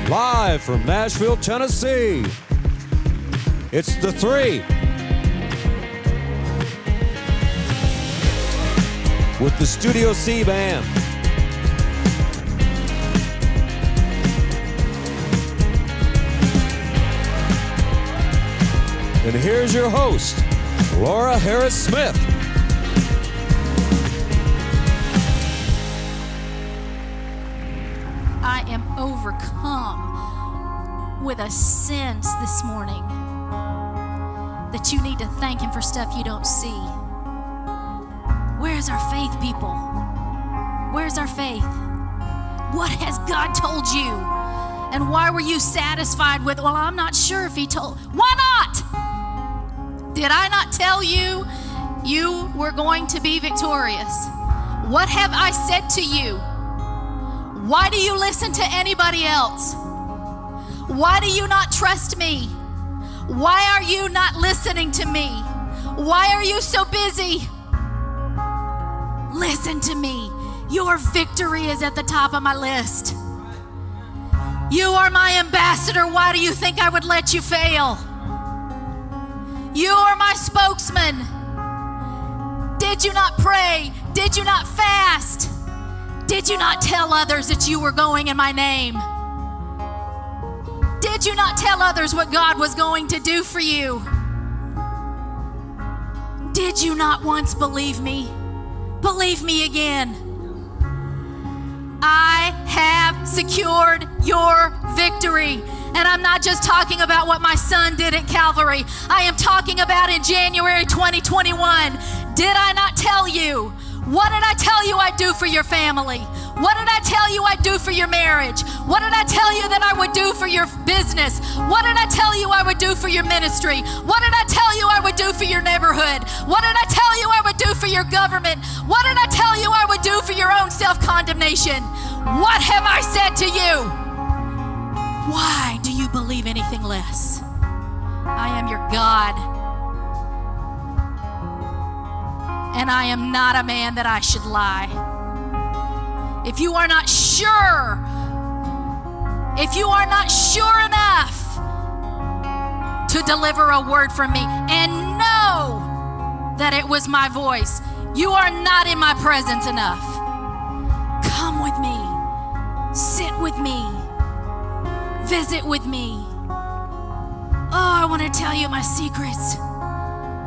Live from Nashville, Tennessee, it's theTHREE with the Studio C Band. And here's your host, Laura Harris-Smith. I am overcome with a sense this morning that you need to thank Him for stuff you don't see. Where's our faith, people? Where's our faith? What has God told you? And why were you satisfied with, well, I'm not sure if He told. Why not? Did I not tell you you were going to be victorious? What have I said to you? Why do you listen to anybody else? Why do you not trust me? Why are you not listening to me? Why are you so busy? Listen to me. Your victory is at the top of my list. You are my ambassador. Why do you think I would let you fail? You are my spokesman. Did you not pray? Did you not fast? Did you not tell others that you were going in my name? Did you not tell others what God was going to do for you? Did you not once believe me? Believe me again. I have secured your victory. And I'm not just talking about what my son did at Calvary. I am talking about in January 2021. Did I not tell you? What did I tell you I'd do for your family? What did I tell you I'd do for your marriage? What did I tell you that I would do for your business? What did I tell you I would do for your ministry? What did I tell you I would do for your neighborhood? What did I tell you I would do for your government? What did I tell you I would do for your own self-condemnation? What have I said to you? Why do you believe anything less? I am your God. And I am not a man that I should lie. If you are not sure, if you are not sure enough to deliver a word from me and know that it was my voice, you are not in my presence enough. Come with me, sit with me, visit with me. Oh, I want to tell you my secrets.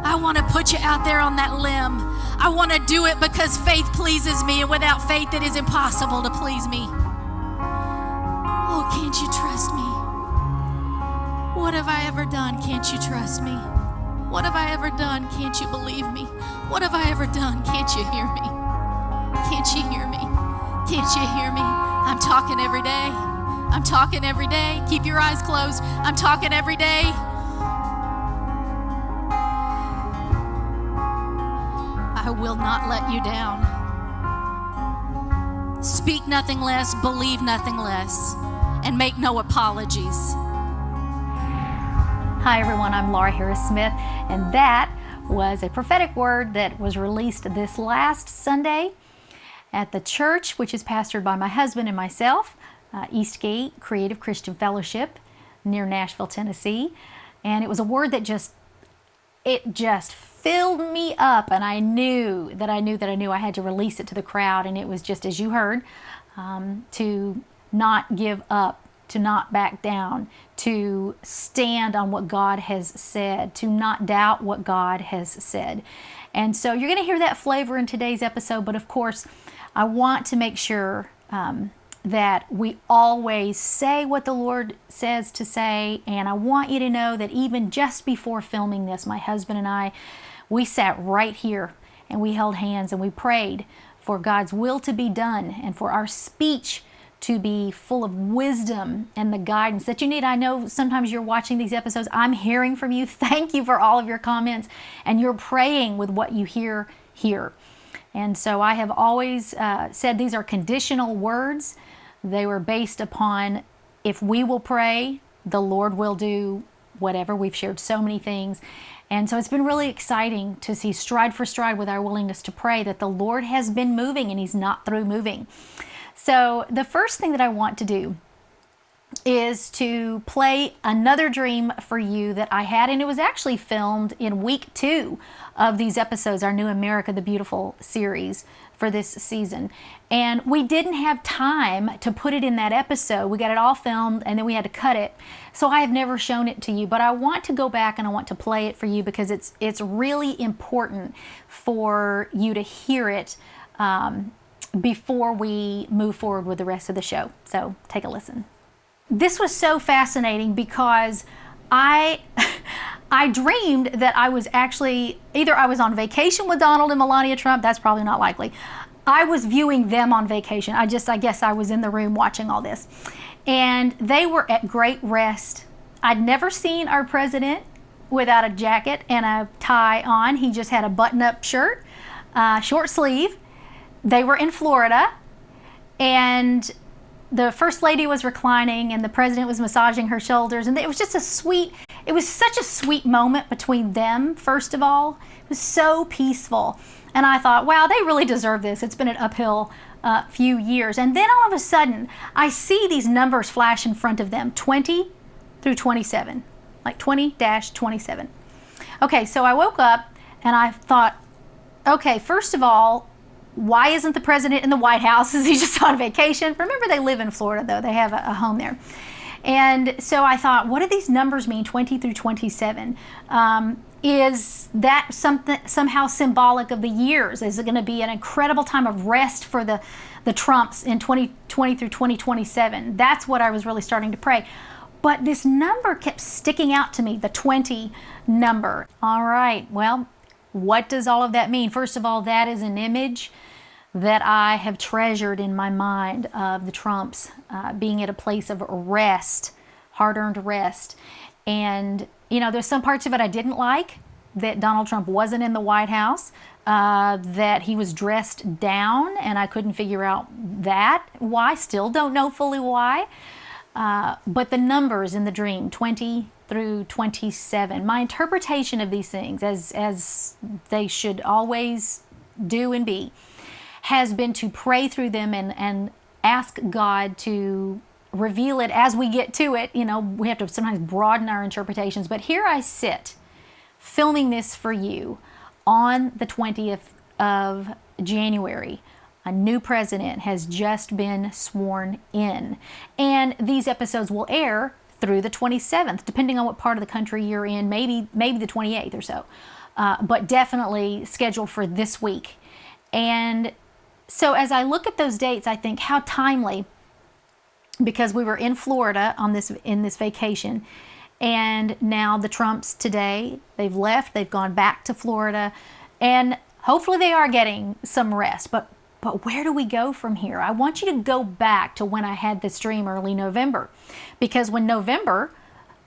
I want to put you out there on that limb. I want to do it because faith pleases me, and without faith it is impossible to please me. Oh, can't you trust me? What have I ever done? Can't you trust me? What have I ever done? Can't you believe me? What have I ever done? Can't you hear me? Can't you hear me? Can't you hear me? I'm talking every day. I'm talking every day. Keep your eyes closed. I'm talking every day. I will not let you down. Speak nothing less, believe nothing less, and make no apologies. Hi everyone, I'm Laura Harris-Smith, and that was a prophetic word that was released this last Sunday at the church, which is pastored by my husband and myself, Eastgate Creative Christian Fellowship near Nashville, Tennessee. And it was a word that just filled me up, and I knew I had to release it to the crowd. And it was just, as you heard, to not give up, to not back down, to stand on what God has said, to not doubt what God has said. And so you're going to hear that flavor in today's episode, but of course I want to make sure that we always say what the Lord says to say. And I want you to know that even just before filming this, my husband and I, we sat right here and we held hands and we prayed for God's will to be done and for our speech to be full of wisdom and the guidance that you need. I know sometimes you're watching these episodes, I'm hearing from you. Thank you for all of your comments, and you're praying with what you hear here. And so I have always said these are conditional words. They were based upon, if we will pray, the Lord will do whatever. We've shared so many things. And so it's been really exciting to see stride for stride with our willingness to pray that the Lord has been moving and He's not through moving. So the first thing that I want to do is to play another dream for you that I had, and it was actually filmed in week 2 of these episodes, our new America the Beautiful series for this season. And we didn't have time to put it in that episode. We got it all filmed and then we had to cut it. So I have never shown it to you, but I want to go back and I want to play it for you because it's really important for you to hear it before we move forward with the rest of the show. So take a listen. This was so fascinating because I dreamed that I was actually, either I was on vacation with Donald and Melania Trump, that's probably not likely. I was viewing them on vacation. I guess I was in the room watching all this. And they were at great rest. I'd never seen our president without a jacket and a tie on. He just had a button-up shirt, short sleeve. They were in Florida, and the first lady was reclining and the president was massaging her shoulders, and it was just it was such a sweet moment between them. First of all, it was so peaceful, and I thought, wow, they really deserve this. It's been an uphill few years. And then all of a sudden I see these numbers flash in front of them, 20 through 27, like 20-27. Okay, so I woke up and I thought, okay, first of all, why isn't the president in the White House? Is he just on vacation? Remember, they live in Florida, though. They have a home there. And so I thought, what do these numbers mean, 20 through 27? Is that somehow symbolic of the years? Is it going to be an incredible time of rest for the Trumps in 2020 through 2027? That's what I was really starting to pray. But this number kept sticking out to me, the 20 number. All right, well, what does all of that mean? First of all, that is an image that I have treasured in my mind of the Trumps being at a place of rest, hard-earned rest. And, you know, there's some parts of it I didn't like, that Donald Trump wasn't in the White House, that he was dressed down, and I couldn't figure out that. Why? Still don't know fully why. But the numbers in the dream, 20 through 27, my interpretation of these things, as they should always do and be, has been to pray through them and ask God to reveal it as we get to it. You know, we have to sometimes broaden our interpretations. But here I sit, filming this for you on the 20th of January. A new president has just been sworn in. And these episodes will air through the 27th, depending on what part of the country you're in, maybe the 28th or so. But definitely scheduled for this week. And so as I look at those dates, I think how timely, because we were in Florida in this vacation, and now the Trumps today, they've left, they've gone back to Florida, and hopefully they are getting some rest. But where do we go from here? I want you to go back to when I had this dream early November, because when November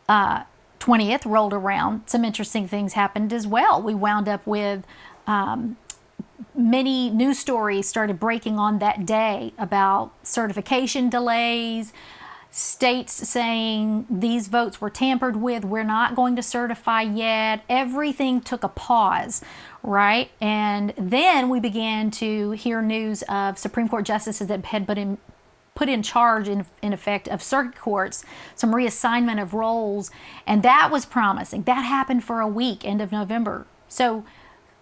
20th rolled around, some interesting things happened as well. We wound up with many news stories started breaking on that day about certification delays, states saying these votes were tampered with, we're not going to certify yet. Everything took a pause, right? And then we began to hear news of Supreme Court justices that had put in charge, in effect, of circuit courts, some reassignment of roles, and that was promising. That happened for a week, end of November.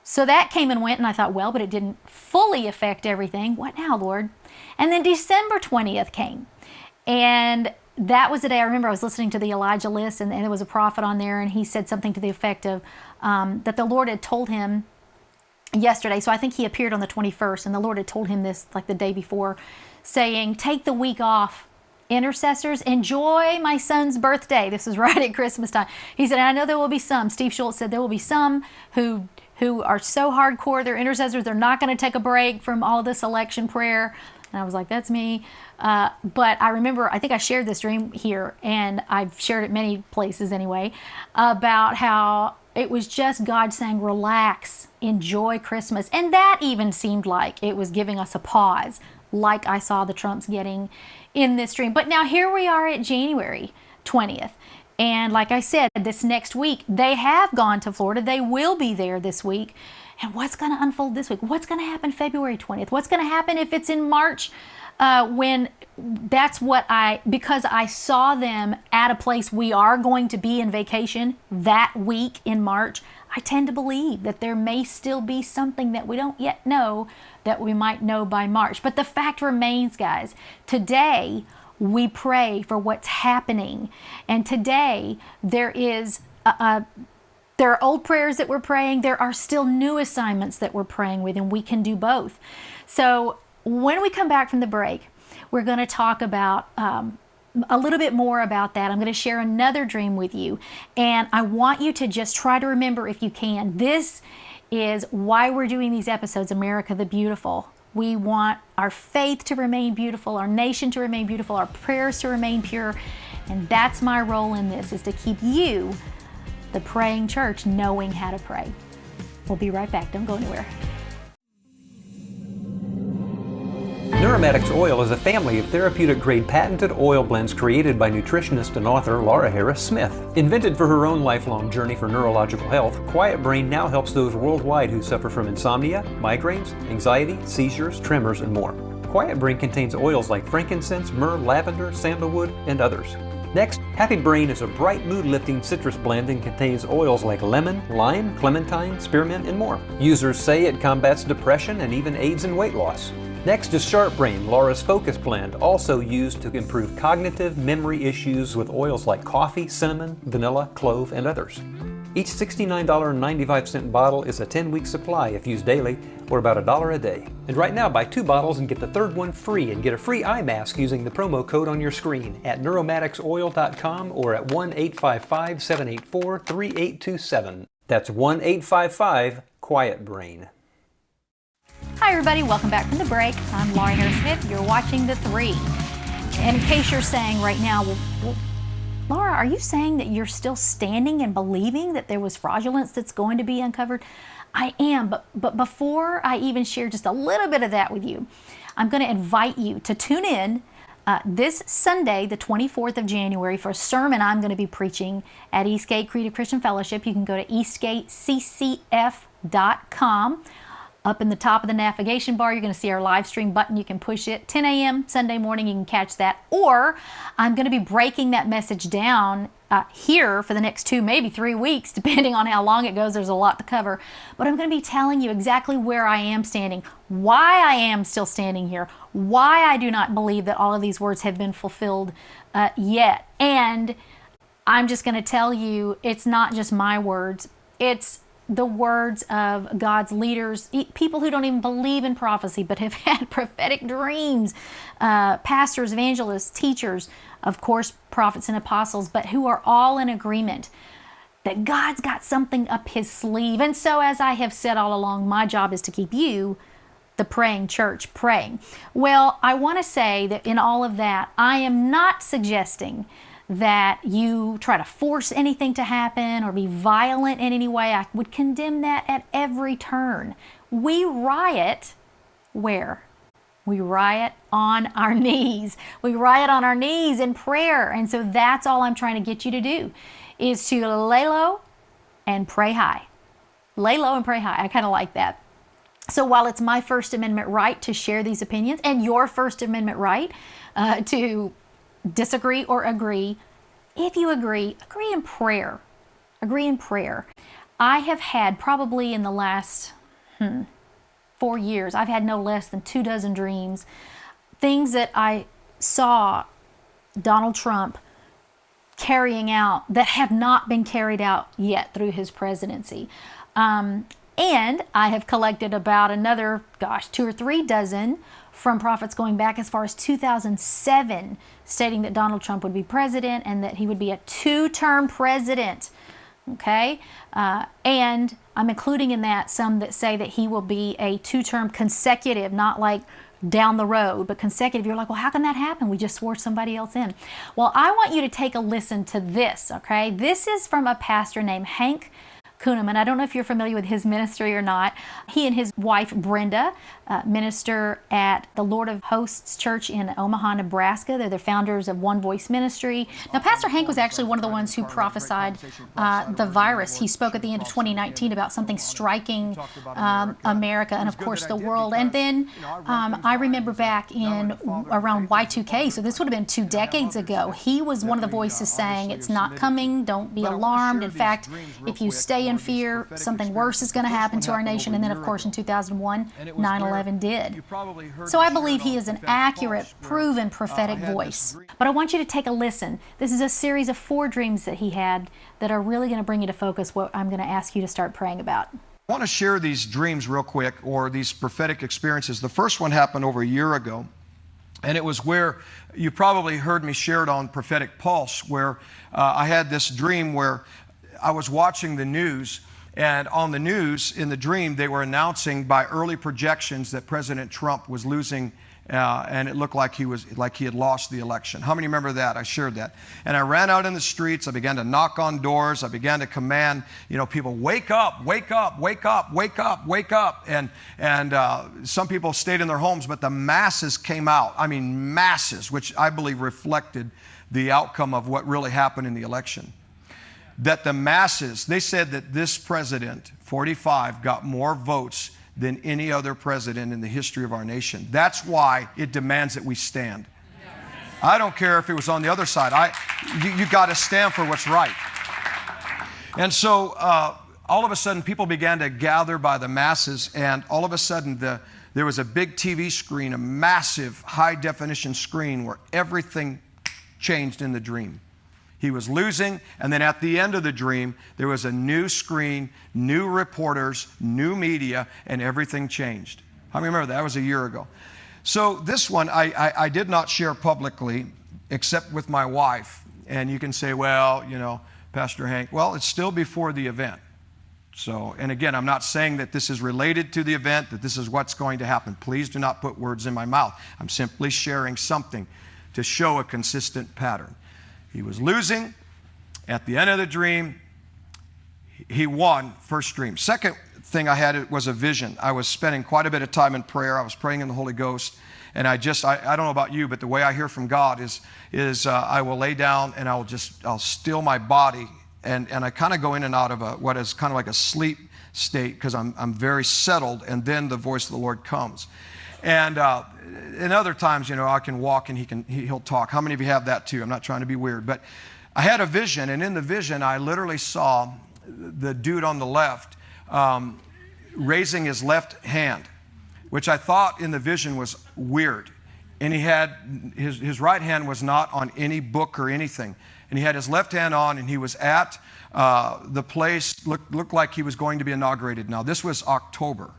So that came and went, and I thought, well, but it didn't fully affect everything. What now, Lord? And then December 20th came. And that was the day I remember I was listening to the Elijah list, and there was a prophet on there, and he said something to the effect of that the Lord had told him yesterday. So I think he appeared on the 21st, and the Lord had told him this like the day before, saying, take the week off. Intercessors, enjoy my son's birthday. This was right at Christmas time. He said, I know there will be some. Steve Schultz said there will be some who are so hardcore, they're intercessors, they're not going to take a break from all this election prayer. And I was like, that's me. But I remember, I think I shared this dream here, and I've shared it many places anyway, about how it was just God saying, relax, enjoy Christmas. And that even seemed like it was giving us a pause, like I saw the Trumps getting in this dream. But now here we are at January 20th. And like I said, this next week, they have gone to Florida. They will be there this week. And what's going to unfold this week? What's going to happen February 20th? What's going to happen if it's in March when that's what because I saw them at a place we are going to be in vacation that week in March, I tend to believe that there may still be something that we don't yet know that we might know by March. But the fact remains, guys, today we pray for what's happening. And today there are old prayers that we're praying. There are still new assignments that we're praying with, and we can do both. So when we come back from the break, we're going to talk about a little bit more about that. I'm going to share another dream with you. And I want you to just try to remember, if you can, this is why we're doing these episodes, America the Beautiful. We want our faith to remain beautiful, our nation to remain beautiful, our prayers to remain pure. And that's my role in this, is to keep you, the praying church, knowing how to pray. We'll be right back. Don't go anywhere. Neuromatics Oil is a family of therapeutic-grade patented oil blends created by nutritionist and author Laura Harris Smith. Invented for her own lifelong journey for neurological health, Quiet Brain now helps those worldwide who suffer from insomnia, migraines, anxiety, seizures, tremors, and more. Quiet Brain contains oils like frankincense, myrrh, lavender, sandalwood, and others. Next, Happy Brain is a bright mood-lifting citrus blend and contains oils like lemon, lime, clementine, spearmint, and more. Users say it combats depression and even aids in weight loss. Next is Sharp Brain, Laura's Focus Blend, also used to improve cognitive memory issues with oils like coffee, cinnamon, vanilla, clove, and others. Each $69.95 bottle is a 10-week supply if used daily, or about $1 a day. And right now, buy 2 bottles and get the third one free, and get a free eye mask using the promo code on your screen at neuromaticsoil.com or at 1-855-784-3827. That's 1-855-QUIET-BRAIN. Hi everybody, welcome back from the break. I'm Laura Harris Smith. You're watching theTHREE. And in case you're saying right now, well, Laura, are you saying that you're still standing and believing that there was fraudulence that's going to be uncovered? I am, but before I even share just a little bit of that with you, I'm going to invite you to tune in this Sunday, the 24th of January, for a sermon I'm going to be preaching at Eastgate Creative Christian Fellowship. You can go to eastgateccf.com. Up in the top of the navigation bar, you're going to see our live stream button. You can push it. 10 a.m. Sunday morning, you can catch that. Or I'm going to be breaking that message down here for the next 2, maybe 3 weeks, depending on how long it goes. There's a lot to cover. But I'm going to be telling you exactly where I am standing, why I am still standing here, why I do not believe that all of these words have been fulfilled yet. And I'm just going to tell you, it's not just my words. It's the words of God's leaders, people who don't even believe in prophecy but have had prophetic dreams, pastors, evangelists, teachers, of course, prophets and apostles, but who are all in agreement that God's got something up his sleeve. And so, as I have said all along, my job is to keep you, the praying church, praying. Well, I want to say that in all of that, I am not suggesting that you try to force anything to happen or be violent in any way. I would condemn that at every turn. We riot where? We riot on our knees. We riot on our knees in prayer. And so that's all I'm trying to get you to do, is to lay low and pray high. Lay low and pray high. I kind of like that. So while it's my First Amendment right to share these opinions and your First Amendment right to disagree or agree, if you agree in prayer. Agree in prayer. I have had, probably in the last 4 years, I've had no less than 24 dreams, things that I saw Donald Trump carrying out that have not been carried out yet through his presidency. And I have collected about another, 2 or 3 dozen from prophets going back as far as 2007, stating that Donald Trump would be president and that he would be a 2-term president. Okay? And I'm including in that some that say that he will be a 2-term consecutive, not like down the road, but consecutive. You're like, well, how can that happen? We just swore somebody else in. Well, I want you to take a listen to this, okay? This is from a pastor named Hank Kuhneman. I don't know if you're familiar with his ministry or not. He and his wife, Brenda, minister at the Lord of Hosts Church in Omaha, Nebraska. They're the founders of One Voice Ministry. Now, Pastor Hank was actually one of the ones who prophesied the virus. He spoke at the end of 2019 about something striking America and, of course, the world. And then I remember back in around Y2K, so this would have been 2 decades ago, he was one of the voices saying, it's not coming, don't be alarmed. In fact, if you stay in fear, something worse is going to happen to our nation. And then, of course, in 2001, 9/11 did. So I believe he is an accurate, proven prophetic voice. But I want you to take a listen. This is a series of 4 dreams that he had that are really going to bring you to focus what I'm going to ask you to start praying about. I want to share these dreams real quick, or these prophetic experiences. The first one happened over a year ago, and it was where you probably heard me share it on Prophetic Pulse, where I had this dream where I was watching the news, and on the news, in the dream, they were announcing by early projections that President Trump was losing, and it looked like he had lost the election. How many remember that? I shared that. And I ran out in the streets. I began to knock on doors. I began to command, people, wake up, wake up, wake up, wake up, wake up. And some people stayed in their homes, but the masses came out. I mean, masses, which I believe reflected the outcome of what really happened in the election. That the masses, they said that this president, 45, got more votes than any other president in the history of our nation. That's why it demands that we stand. I don't care if it was on the other side. You got to stand for what's right. And so all of a sudden, people began to gather by the masses, and all of a sudden, there was a big TV screen, a massive high-definition screen where everything changed in the dream. He was losing, and then at the end of the dream, there was a new screen, new reporters, new media, and everything changed. How many remember that? That was a year ago. So this one I did not share publicly, except with my wife. And you can say, well, Pastor Hank, well, it's still before the event. So, and again, I'm not saying that this is related to the event, that this is what's going to happen. Please do not put words in my mouth. I'm simply sharing something to show a consistent pattern. He was losing. At the end of the dream, he won. First dream. Second thing I had was a vision. I was spending quite a bit of time in prayer. I was praying in the Holy Ghost. And I don't know about you, but the way I hear from God is I will lay down and I'll still my body. And I kind of go in and out of what is kind of like a sleep state, because I'm very settled. And then the voice of the Lord comes. And in other times, I can walk and he'll talk. How many of you have that too? I'm not trying to be weird, but I had a vision, and in the vision, I literally saw the dude on the left raising his left hand, which I thought in the vision was weird. And he had his right hand was not on any book or anything, and he had his left hand on, and he was at the place looked like he was going to be inaugurated. Now this was October.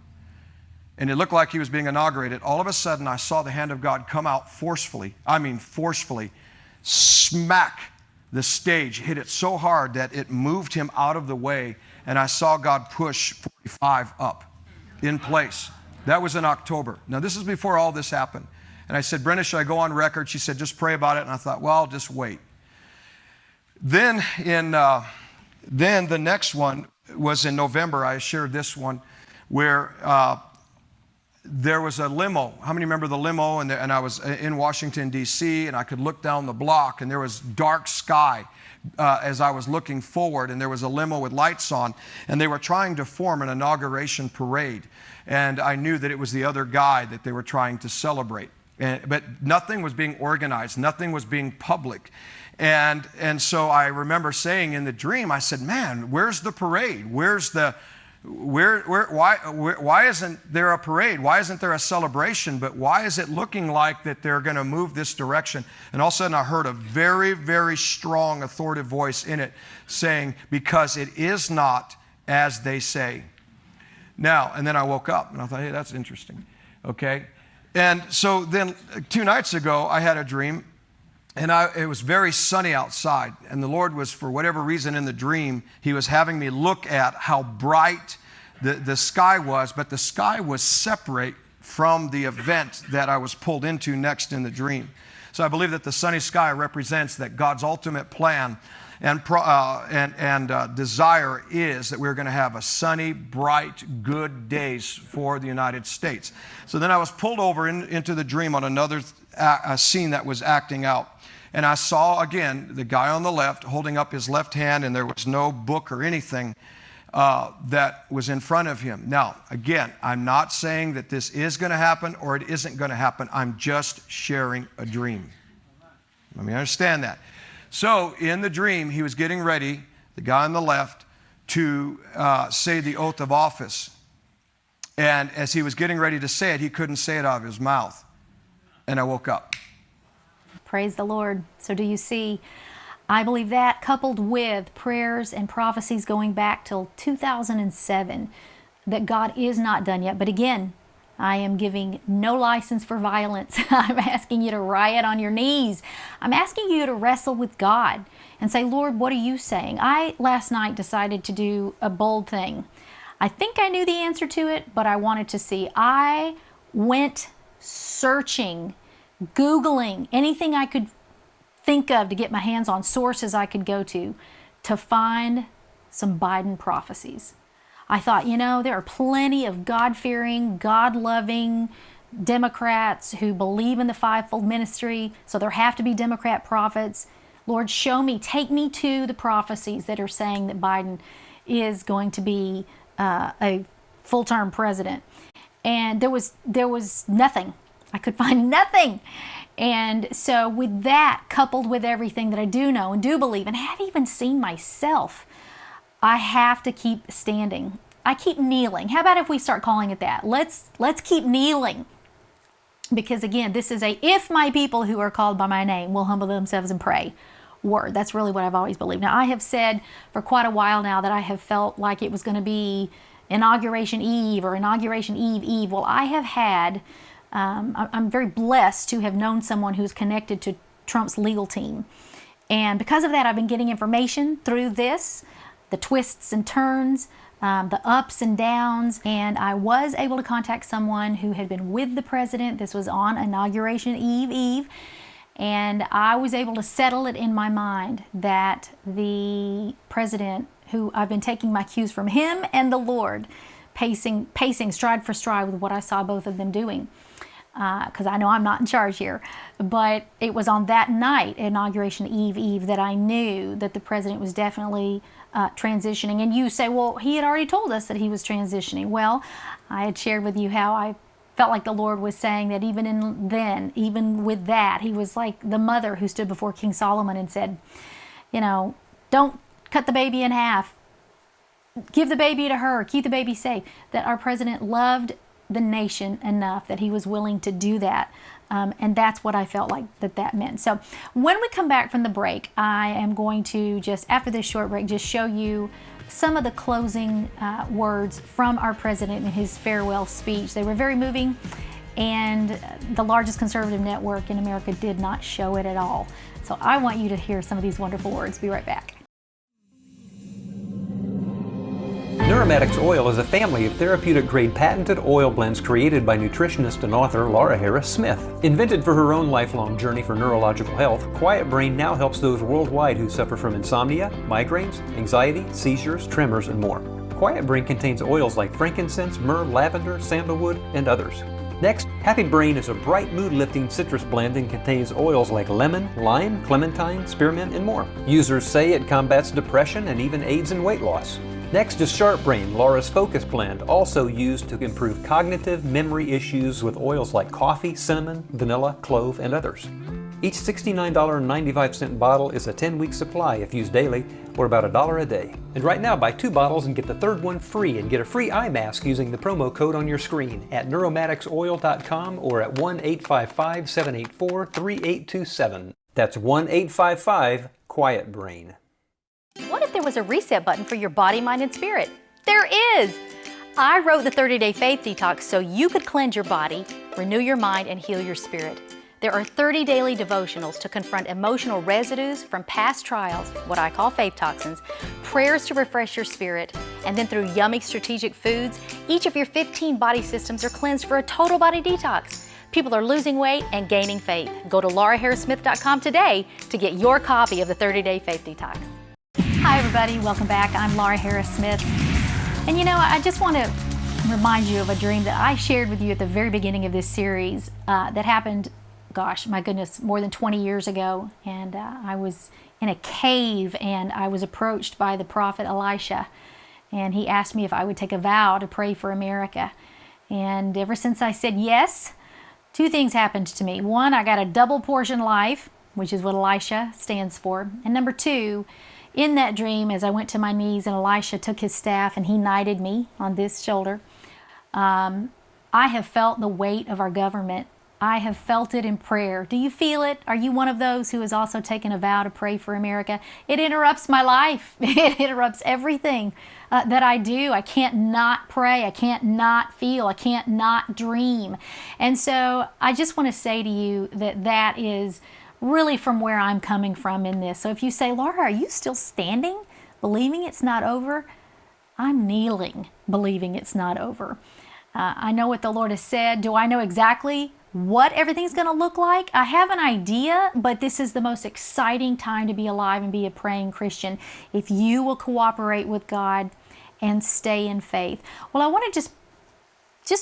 And it looked like he was being inaugurated. All of a sudden, I saw the hand of God come out forcefully, smack the stage, hit it so hard that it moved him out of the way, and I saw God push 45 up in place. That was in October. Now, this is before all this happened. And I said, Brenda, should I go on record? She said, just pray about it. And I thought, well, I'll just wait. Then the next one was in November. I shared this one where there was a limo. How many remember the limo? And I was in Washington, D.C., and I could look down the block, and there was dark sky as I was looking forward, and there was a limo with lights on, and they were trying to form an inauguration parade. And I knew that it was the other guy that they were trying to celebrate. But nothing was being organized. Nothing was being public. And so I remember saying in the dream, I said, man, where's the parade? Why isn't there a parade? Why isn't there a celebration? But why is it looking like that they're going to move this direction? And all of a sudden I heard a very, very strong authoritative voice in it saying, because it is not as they say. Now, and then I woke up and I thought, hey, that's interesting. Okay. And so then 2 nights ago, I had a dream. And it was very sunny outside, and the Lord was, for whatever reason in the dream, He was having me look at how bright the sky was, but the sky was separate from the event that I was pulled into next in the dream. So I believe that the sunny sky represents that God's ultimate plan and desire is that we're going to have a sunny, bright, good days for the United States. So then I was pulled over into the dream on another scene that was acting out. And I saw, again, the guy on the left holding up his left hand, and there was no book or anything that was in front of him. Now, again, I'm not saying that this is going to happen or it isn't going to happen. I'm just sharing a dream. Let me understand that. So in the dream, he was getting ready, the guy on the left, to say the oath of office. And as he was getting ready to say it, he couldn't say it out of his mouth. And I woke up. Praise the Lord. So do you see, I believe that coupled with prayers and prophecies going back till 2007, that God is not done yet. But again, I am giving no license for violence. I'm asking you to riot on your knees. I'm asking you to wrestle with God and say, Lord, what are you saying? I last night decided to do a bold thing. I think I knew the answer to it, but I wanted to see. I went searching, Googling anything I could think of to get my hands on, sources I could go to find some Biden prophecies. I thought, there are plenty of God-fearing, God-loving Democrats who believe in the fivefold ministry, so there have to be Democrat prophets. Lord, show me, take me to the prophecies that are saying that Biden is going to be a full-term president. And there was nothing. I could find nothing. And so with that, coupled with everything that I do know and do believe and have even seen myself, I have to keep standing. I keep kneeling. How about if we start calling it that? Let's keep kneeling. Because again, this is a, if my people who are called by my name will humble themselves and pray word. That's really what I've always believed. Now, I have said for quite a while now that I have felt like it was going to be Inauguration Eve or Inauguration Eve. Well, I have had, I'm very blessed to have known someone who's connected to Trump's legal team. And because of that, I've been getting information through this, the twists and turns, the ups and downs, and I was able to contact someone who had been with the president. This was on Inauguration Eve, and I was able to settle it in my mind that the president, who I've been taking my cues from him and the Lord, pacing stride for stride with what I saw both of them doing, because I know I'm not in charge here. But it was on that night, Inauguration Eve, that I knew that the president was definitely transitioning. And you say, well, he had already told us that he was transitioning. Well, I had shared with you how I felt like the Lord was saying that even with that, he was like the mother who stood before King Solomon and said, don't cut the baby in half. Give the baby to her. Keep the baby safe. That our president loved the nation enough that he was willing to do that. And that's what I felt like that meant. So when we come back from the break, I am going to just, after this short break, just show you some of the closing words from our president in his farewell speech. They were very moving, and the largest conservative network in America did not show it at all. So I want you to hear some of these wonderful words. Be right back. Neuromatics Oil is a family of therapeutic-grade patented oil blends created by nutritionist and author Laura Harris Smith. Invented for her own lifelong journey for neurological health, Quiet Brain now helps those worldwide who suffer from insomnia, migraines, anxiety, seizures, tremors, and more. Quiet Brain contains oils like frankincense, myrrh, lavender, sandalwood, and others. Next, Happy Brain is a bright mood-lifting citrus blend and contains oils like lemon, lime, clementine, spearmint, and more. Users say it combats depression and even aids in weight loss. Next is Sharp Brain, Laura's Focus Blend, also used to improve cognitive memory issues with oils like coffee, cinnamon, vanilla, clove, and others. Each $69.95 bottle is a 10-week supply if used daily, or about $1 a day. And right now, buy 2 bottles and get the third one free, and get a free eye mask using the promo code on your screen at neuromaticsoil.com or at 1-855-784-3827. That's 1-855-QUIET-BRAIN. What if there was a reset button for your body, mind, and spirit? There is! I wrote the 30-Day Faith Detox so you could cleanse your body, renew your mind, and heal your spirit. There are 30 daily devotionals to confront emotional residues from past trials, what I call faith toxins, prayers to refresh your spirit, and then through yummy strategic foods, each of your 15 body systems are cleansed for a total body detox. People are losing weight and gaining faith. Go to lauraharrissmith.com today to get your copy of the 30-Day Faith Detox. Hi, everybody. Welcome back. I'm Laura Harris Smith. And you know, I just want to remind you of a dream that I shared with you at the very beginning of this series that happened, gosh, my goodness, more than 20 years ago. And I was in a cave and I was approached by the prophet Elisha. And he asked me if I would take a vow to pray for America. And ever since I said yes, two things happened to me. One, I got a double portion life, which is what Elisha stands for. And number two, in that dream, as I went to my knees and Elisha took his staff and he knighted me on this shoulder, I have felt the weight of our government. I have felt it in prayer. Do you feel it? Are you one of those who has also taken a vow to pray for America? It interrupts my life. It interrupts everything that I do. I can't not pray. I can't not feel. I can't not dream. And so I just want to say to you that that is really from where I'm coming from in this. So if you say, Laura, are you still standing, believing it's not over? I'm kneeling, believing it's not over. I know what the Lord has said. Do I know exactly what everything's going to look like? I have an idea, but this is the most exciting time to be alive and be a praying Christian if you will cooperate with God and stay in faith. Well, I want to just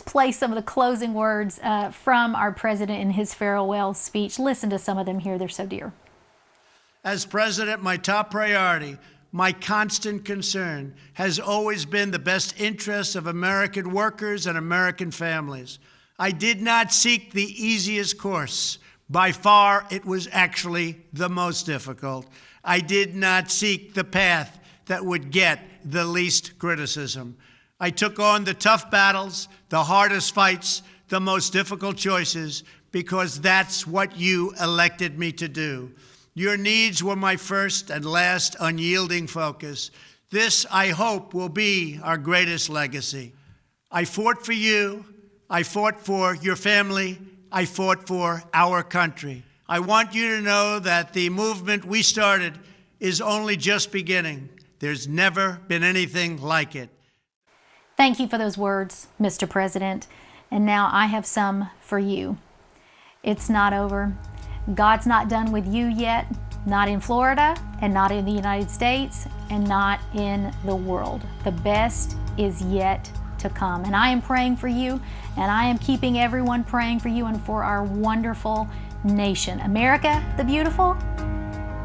play some of the closing words from our president in his farewell speech. Listen to some of them here. They're so dear. As president, my top priority, my constant concern has always been the best interests of American workers and American families. I did not seek the easiest course. By far, it was actually the most difficult. I did not seek the path that would get the least criticism. I took on the tough battles, the hardest fights, the most difficult choices, because that's what you elected me to do. Your needs were my first and last unyielding focus. This, I hope, will be our greatest legacy. I fought for you. I fought for your family. I fought for our country. I want you to know that the movement we started is only just beginning. There's never been anything like it. Thank you for those words, Mr. President. And now I have some for you. It's not over. God's not done with you yet, not in Florida, and not in the United States, and not in the world. The best is yet to come. And I am praying for you, and I am keeping everyone praying for you and for our wonderful nation. America, the beautiful?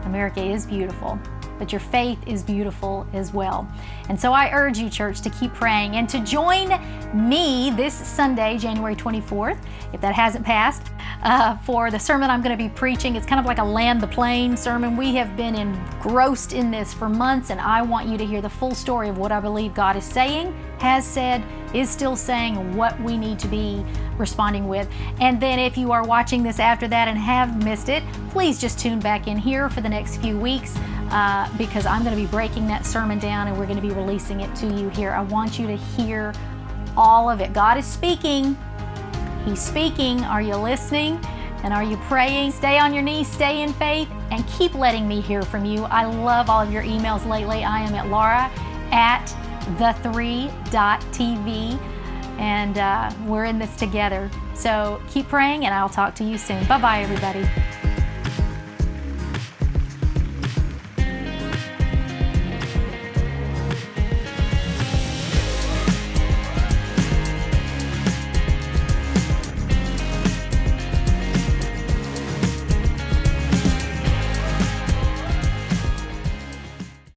America is beautiful, but your faith is beautiful as well. And so I urge you, church, to keep praying and to join me this Sunday, January 24th, if that hasn't passed, for the sermon I'm going to be preaching. It's kind of like a land the plane sermon. We have been engrossed in this for months, and I want you to hear the full story of what I believe God is saying, has said, is still saying, and what we need to be responding with. And then if you are watching this after that and have missed it, please just tune back in here for the next few weeks because I'm going to be breaking that sermon down and we're going to be releasing it to you here. I want you to hear all of it. God is speaking. He's speaking. Are you listening? And are you praying? Stay on your knees, stay in faith, and keep letting me hear from you. I love all of your emails lately. I am at laura@theTHREE.tv, and we're in this together. So keep praying, and I'll talk to you soon. Bye-bye, everybody.